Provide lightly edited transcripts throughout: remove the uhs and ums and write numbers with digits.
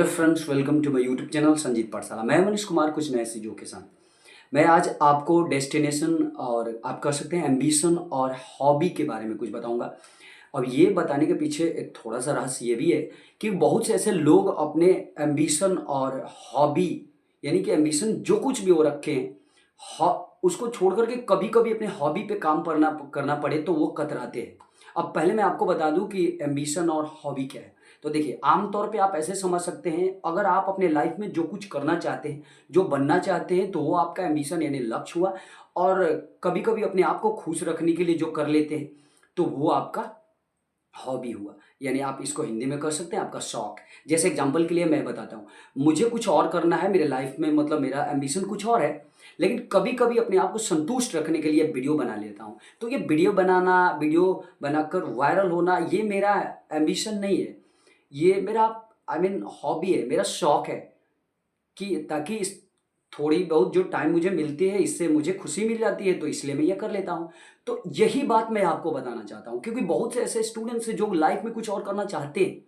Hello friends, welcome to my YouTube channel Sanjeet Pathshala. मैं मनीष कुमार, कुछ नए चीज़ों के साथ मैं आज आपको डेस्टिनेशन और आप कह सकते हैं एम्बिशन और हॉबी के बारे में कुछ बताऊंगा। अब ये बताने के पीछे एक थोड़ा सा रहस्य ये भी है कि बहुत से ऐसे लोग अपने एम्बिशन और हॉबी यानी कि एम्बिशन जो कुछ भी वो रखे हैं उसको छोड़ करके कभी कभी अपने हॉबी पे काम करना पड़े तो वो कतराते हैं। अब पहले मैं आपको बता दूं कि एम्बिशन और हॉबी क्या है। तो देखिए, आमतौर पे आप ऐसे समझ सकते हैं, अगर आप अपने लाइफ में जो कुछ करना चाहते हैं, जो बनना चाहते हैं, तो वो आपका एम्बिशन यानी लक्ष्य हुआ। और कभी कभी अपने आप को खुश रखने के लिए जो कर लेते हैं, तो वो आपका हॉबी हुआ। यानी आप इसको हिंदी में कर सकते हैं आपका शौक। जैसे एग्जांपल के लिए मैं बताता हूँ, मुझे कुछ और करना है मेरे लाइफ में, मतलब मेरा एम्बिशन कुछ और है, लेकिन कभी कभी अपने आप को संतुष्ट रखने के लिए वीडियो बना लेता हूँ। तो ये वीडियो बनाकर वायरल होना, ये मेरा एम्बिशन नहीं है, ये मेरा हॉबी है, मेरा शौक है। कि ताकि इस थोड़ी बहुत जो टाइम मुझे मिलती है, इससे मुझे खुशी मिल जाती है, तो इसलिए मैं ये कर लेता हूँ। तो यही बात मैं आपको बताना चाहता हूँ, क्योंकि बहुत से ऐसे स्टूडेंट्स हैं जो लाइफ में कुछ और करना चाहते हैं,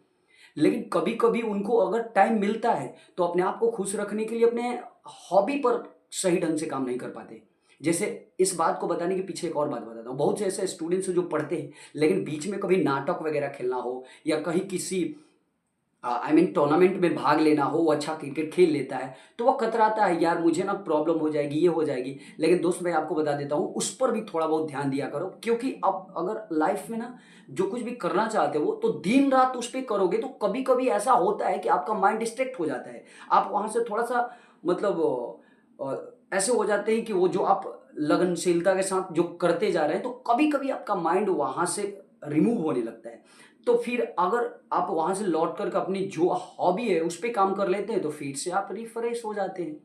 लेकिन कभी कभी उनको अगर टाइम मिलता है तो अपने आप को खुश रखने के लिए अपने हॉबी पर सही ढंग से काम नहीं कर पाते। जैसे इस बात को बताने के पीछे एक और बात बताता हूँ। बहुत से ऐसे स्टूडेंट्स हैं जो पढ़ते हैं, लेकिन बीच में कभी नाटक वगैरह खेलना हो या कहीं किसी टूर्नामेंट में भाग लेना हो, वो अच्छा क्रिकेट खेल लेता है, तो वो कतराता है, यार मुझे ना प्रॉब्लम हो जाएगी, ये हो जाएगी। लेकिन दोस्त, मैं आपको बता देता हूँ, उस पर भी थोड़ा बहुत ध्यान दिया करो, क्योंकि अब अगर लाइफ में ना जो कुछ भी करना चाहते हो तो दिन रात उस पर करोगे, तो कभी कभी ऐसा होता है कि आपका माइंड डिस्ट्रैक्ट हो जाता है। आप वहाँ से थोड़ा सा मतलब ऐसे हो जाते हैं कि वो जो आप लगनशीलता के साथ जो करते जा रहे हैं, तो कभी कभी आपका माइंड वहाँ से रिमूव होने लगता है। तो फिर अगर आप वहां से लौट कर अपनी जो हॉबी है उस पर काम कर लेते हैं, तो फिर से आप रिफ्रेश हो जाते हैं।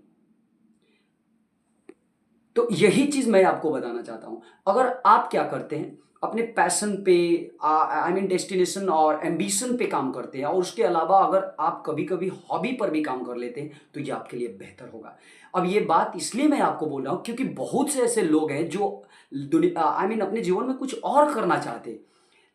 तो यही चीज मैं आपको बताना चाहता हूं। अगर आप क्या करते हैं, अपने पैशन पे, डेस्टिनेशन और एम्बिशन पे काम करते हैं, और उसके अलावा अगर आप कभी कभी हॉबी पर भी काम कर लेते हैं, तो ये आपके लिए बेहतर होगा। अब ये बात इसलिए मैं आपको बोल रहा हूं, क्योंकि बहुत से ऐसे लोग हैं जो दुनिया अपने जीवन में कुछ और करना चाहते हैं,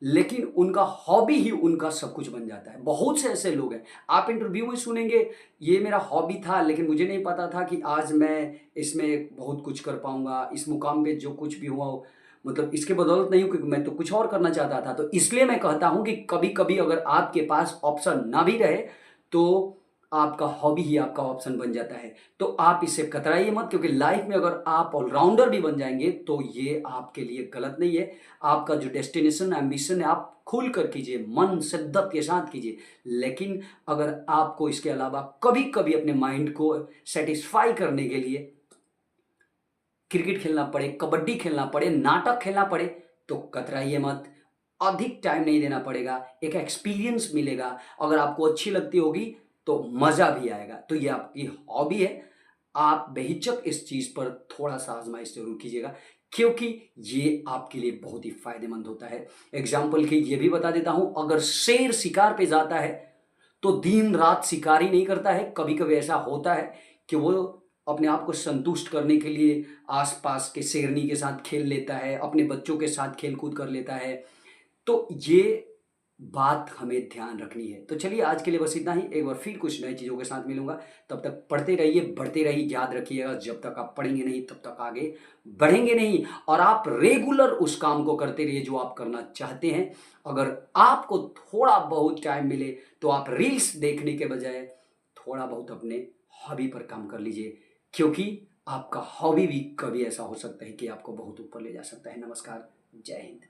लेकिन उनका हॉबी ही उनका सब कुछ बन जाता है। बहुत से ऐसे लोग हैं, आप इंटरव्यू में सुनेंगे, ये मेरा हॉबी था लेकिन मुझे नहीं पता था कि आज मैं इसमें बहुत कुछ कर पाऊंगा, इस मुकाम पे जो कुछ भी हुआ हो, मतलब इसके बदौलत नहीं हूं, क्योंकि मैं तो कुछ और करना चाहता था। तो इसलिए मैं कहता हूं कि कभी कभी अगर आपके पास ऑप्शन ना भी रहे, तो आपका हॉबी ही आपका ऑप्शन बन जाता है। तो आप इससे कतराइए मत, क्योंकि लाइफ में अगर आप ऑलराउंडर भी बन जाएंगे तो ये आपके लिए गलत नहीं है। आपका जो डेस्टिनेशन एम्बिशन है, आप खुल कर कीजिए, मन शिद्दत के साथ कीजिए। लेकिन अगर आपको इसके अलावा कभी कभी अपने माइंड को सेटिस्फाई करने के लिए क्रिकेट खेलना पड़े, कबड्डी खेलना पड़े, नाटक खेलना पड़े, तो कतराइए मत। अधिक टाइम नहीं देना पड़ेगा, एक एक्सपीरियंस मिलेगा। अगर आपको अच्छी लगती होगी तो मजा भी आएगा। तो ये आपकी हॉबी है, आप बेहिचक इस चीज पर थोड़ा सा आजमाइश जरूर कीजिएगा, क्योंकि ये आपके लिए बहुत ही फायदेमंद होता है। एग्जाम्पल के ये भी बता देता हूं, अगर शेर शिकार पे जाता है तो दिन रात शिकार ही नहीं करता है। कभी कभी ऐसा होता है कि वो अपने आप को संतुष्ट करने के लिए आसपास के शेरनी के साथ खेल लेता है, अपने बच्चों के साथ खेल कूद कर लेता है। तो ये बात हमें ध्यान रखनी है। तो चलिए, आज के लिए बस इतना ही। एक बार फिर कुछ नई चीज़ों के साथ मिलूंगा। तब तक पढ़ते रहिए, बढ़ते रहिए। याद रखिएगा, जब तक आप पढ़ेंगे नहीं तब तक आगे बढ़ेंगे नहीं। और आप रेगुलर उस काम को करते रहिए जो आप करना चाहते हैं। अगर आपको थोड़ा बहुत टाइम मिले तो आप रील्स देखने के बजाय थोड़ा बहुत अपने हॉबी पर काम कर लीजिए, क्योंकि आपका हॉबी भी कभी ऐसा हो सकता है कि आपको बहुत ऊपर ले जा सकता है। नमस्कार, जय हिंद।